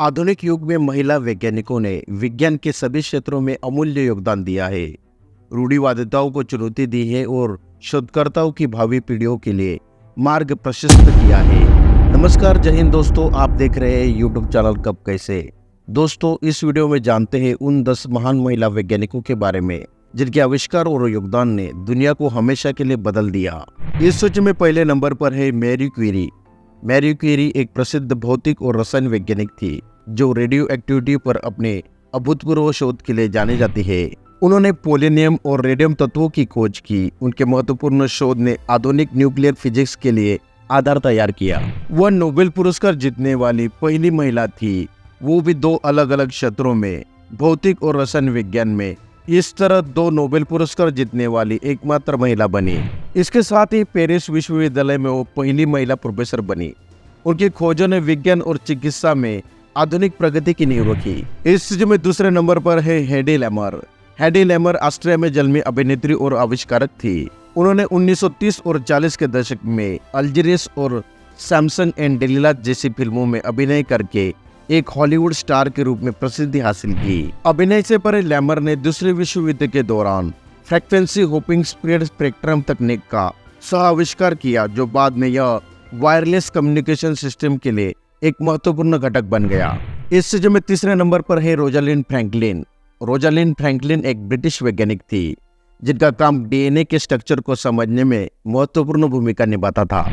आधुनिक युग में महिला वैज्ञानिकों ने विज्ञान के सभी क्षेत्रों में अमूल्य योगदान दिया है, रूढ़िवादिताओं को चुनौती दी है और शोधकर्ताओं की भावी पीढ़ियों के लिए मार्ग प्रशस्त किया है। नमस्कार, जय हिंद दोस्तों, आप देख रहे हैं यूट्यूब चैनल कब कैसे। दोस्तों, इस वीडियो में जानते हैं उन 10 महान महिला वैज्ञानिकों के बारे में जिनके आविष्कार और योगदान ने दुनिया को हमेशा के लिए बदल दिया। इस सूची में पहले नंबर पर है मैरी क्यूरी। मैरी क्यूरी एक प्रसिद्ध भौतिक और रसायन वैज्ञानिक थी जो रेडियो एक्टिविटी पर अपने अभूतपूर्व शोध के लिए जानी जाती है। उन्होंने पोलोनियम और रेडियम तत्वों की खोज की। उनके महत्वपूर्ण शोध ने आधुनिक न्यूक्लियर फिजिक्स के लिए आधार तैयार किया। वह नोबेल पुरस्कार जीतने वाली पहली महिला थी, वो भी 2 अलग अलग क्षेत्रों में, भौतिक और रसायन विज्ञान में। इस तरह 2 नोबेल पुरस्कार जीतने वाली एकमात्र महिला बनी। इसके साथ ही पेरिस विश्वविद्यालय में वो पहली महिला प्रोफेसर बनी। उनकी खोजों ने विज्ञान और चिकित्सा में आधुनिक प्रगति की नींव रखी। इस सूची में दूसरे नंबर पर है Hedy Lamarr. Hedy Lamarr Austria में जन्मी अभिनेत्री और आविष्कारक थी। उन्होंने 1930 और 40 के दशक में अल्जीरियस और सैमसन एंड डेलिला जैसी फिल्मों में अभिनय करके एक हॉलीवुड स्टार के रूप में प्रसिद्धि हासिल की। अभिनय से परे लेमर ने दूसरे विश्व युद्ध के दौरान फ्रीक्वेंसी होपिंग स्प्रेड स्पेक्ट्रम तकनीक का सह आविष्कार किया, जो बाद में यह वायरलेस कम्युनिकेशन सिस्टम के लिए एक महत्वपूर्ण घटक बन गया। इस सूची में तीसरे नंबर पर है रोजालिंड फ्रैंकलिन। रोजालिंड फ्रैंकलिन एक ब्रिटिश वैज्ञानिक थी जिनका काम डीएनए के स्ट्रक्चर को समझने में महत्वपूर्ण भूमिका निभाता था।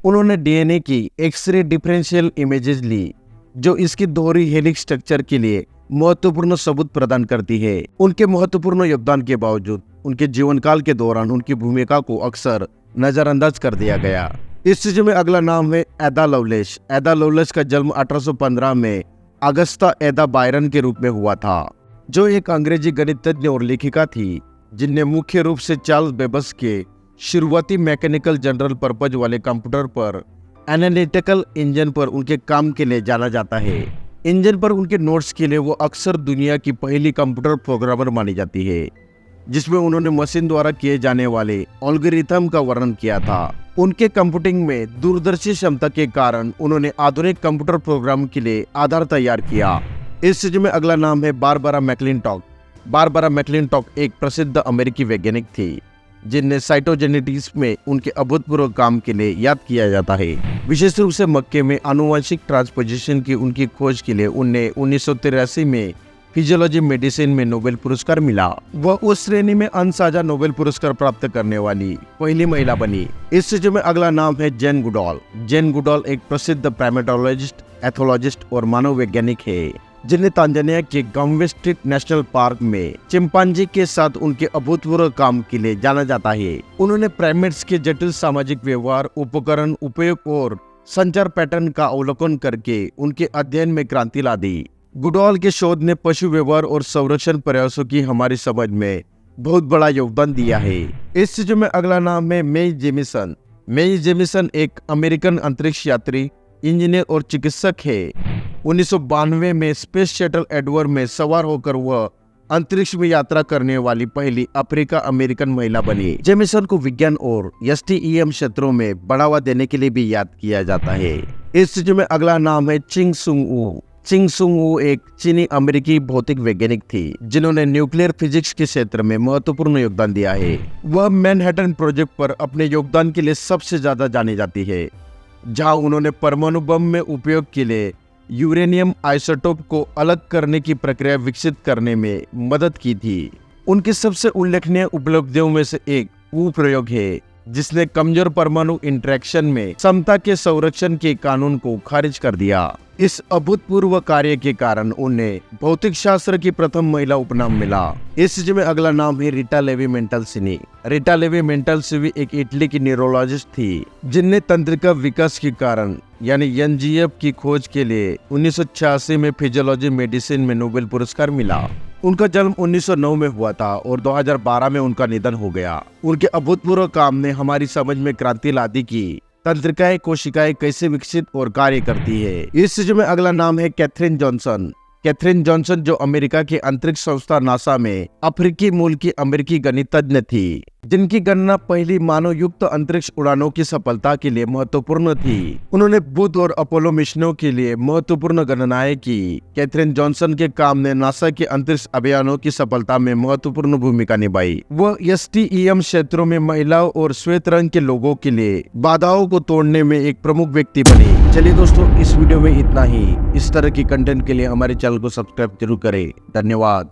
उन्होंने डीएनए की एक्स-रे डिफरेंशियल इमेजेस ली, जो इसकी दोहरी हेलिक्स स्ट्रक्चर के लिए महत्वपूर्ण सबूत प्रदान करती है। उनके महत्वपूर्ण योगदान के बावजूद उनके जीवन काल के दौरान उनकी भूमिका को अक्सर नजरअंदाज कर दिया गया। इस सूची में अगला नाम है एदा लवलेस। एदा लवलेस का जन्म 1815 में अगस्ता एदा बायरन के रूप में हुआ था, जो एक अंग्रेजी गणितज्ञ और लेखिका थी जिनने मुख्य रूप से चार्ल्स बेबस के शुरुआती मैकेनिकल जनरल पर्पज वाले कंप्यूटर पर एनालिटिकल इंजन पर उनके काम के लिए जाना जाता है। इंजन पर उनके नोट्स के लिए वो अक्सर दुनिया की पहली कंप्यूटर प्रोग्रामर मानी जाती है, जिसमें उन्होंने मशीन द्वारा किए जाने वाले एल्गोरिथम का वर्णन किया था। उनके कंप्यूटिंग में दूरदर्शी क्षमता के कारण उन्होंने आधुनिक कंप्यूटर प्रोग्राम के लिए आधार तैयार किया। इस सूची में अगला नाम है बारबरा मैक्लिंटॉक। बारबरा मैक्लिंटॉक एक प्रसिद्ध अमेरिकी वैज्ञानिक थी जिन्हें साइटोजेनेटिक्स में उनके अभूतपूर्व काम के लिए याद किया जाता है। विशेष रूप से मक्के में आनुवंशिक ट्रांसपोजिशन की उनकी खोज के लिए उन्हें 1983 में फिजियोलॉजी मेडिसिन में नोबेल पुरस्कार मिला। वह उस श्रेणी में अनसाझा नोबेल पुरस्कार प्राप्त करने वाली पहली महिला बनी। इस सूची में अगला नाम है जेन गुडॉल। जेन गुडॉल एक प्रसिद्ध प्राइमेटोलॉजिस्ट, एथोलॉजिस्ट और मानव वैज्ञानिक है जिन्हें तांजानिया के गम्बे स्ट्रीट नेशनल पार्क में चिंपांजी के साथ उनके अभूतपूर्व काम के लिए जाना जाता है। उन्होंने प्राइमेट्स के जटिल सामाजिक व्यवहार, उपकरण, उपयोग और संचार पैटर्न का अवलोकन करके उनके अध्ययन में क्रांति ला दी। गुडॉल के शोध ने पशु व्यवहार और संरक्षण प्रयासों की हमारी समझ में बहुत बड़ा योगदान दिया है। इस सूची में अगला नाम है मेई जेमिसन। मेई जेमिसन एक अमेरिकन अंतरिक्ष यात्री, इंजीनियर और चिकित्सक है। 1992 में स्पेस शटल एडवर्ड में सवार होकर वह अंतरिक्ष में यात्रा करने वाली पहली अफ्रीका अमेरिकन महिला बनी। जेमिसन को विज्ञान और एसटीईएम क्षेत्रों में बढ़ावा देने के लिए भी याद किया जाता है। इस सूची में अगला नाम है चिंग सुंग वू। चिंग सुंग वू एक चीनी अमेरिकी भौतिक वैज्ञानिक थी जिन्होंने न्यूक्लियर फिजिक्स के क्षेत्र में महत्वपूर्ण योगदान दिया है। वह मैनहट्टन प्रोजेक्ट पर अपने योगदान के लिए सबसे ज्यादा जानी जाती है, जहां उन्होंने परमाणु बम में उपयोग के लिए यूरेनियम आइसोटोप को अलग करने की प्रक्रिया विकसित करने में मदद की थी। उनकी सबसे उल्लेखनीय उपलब्धियों में से एक वो प्रयोग है जिसने कमजोर परमाणु इंटरेक्शन में समता के संरक्षण के कानून को खारिज कर दिया। इस अभूतपूर्व कार्य के कारण उन्हें भौतिक शास्त्र की प्रथम महिला उपनाम मिला। इस सूची में अगला नाम है रीटा लेवी मेंटलसिनी। रीटा लेवी मेंटलसिनी एक इटली की न्यूरोलॉजिस्ट थी जिन्हें तंत्रिका विकास के कारण यानी एनजीएफ की खोज के लिए 1986 में फिजियोलॉजी मेडिसिन में नोबेल पुरस्कार मिला। उनका जन्म 1909 में हुआ था और 2012 में उनका निधन हो गया। उनके अभूतपूर्व काम ने हमारी समझ में क्रांति ला दी कि तंत्रिकाएं, कोशिकाएं कैसे विकसित और कार्य करती है। इस सूची में अगला नाम है कैथरीन जॉनसन। कैथरीन जॉनसन जो अमेरिका के अंतरिक्ष संस्था नासा में अफ्रीकी मूल की अमेरिकी गणितज्ञ थी, जिनकी गणना पहली मानव युक्त अंतरिक्ष उड़ानों की सफलता के लिए महत्वपूर्ण थी। उन्होंने बुध और अपोलो मिशनों के लिए महत्वपूर्ण गणनाएं की। कैथरीन जॉनसन के काम ने नासा के अंतरिक्ष अभियानों की सफलता में महत्वपूर्ण भूमिका निभाई। वह STEM क्षेत्रों में महिलाओं और श्वेत रंग के लोगों के लिए बाधाओं को तोड़ने में एक प्रमुख व्यक्ति बनी। चलिए दोस्तों, इस वीडियो में इतना ही। इस तरह की कंटेंट के लिए हमारे चैनल को सब्सक्राइब जरूर करें। धन्यवाद।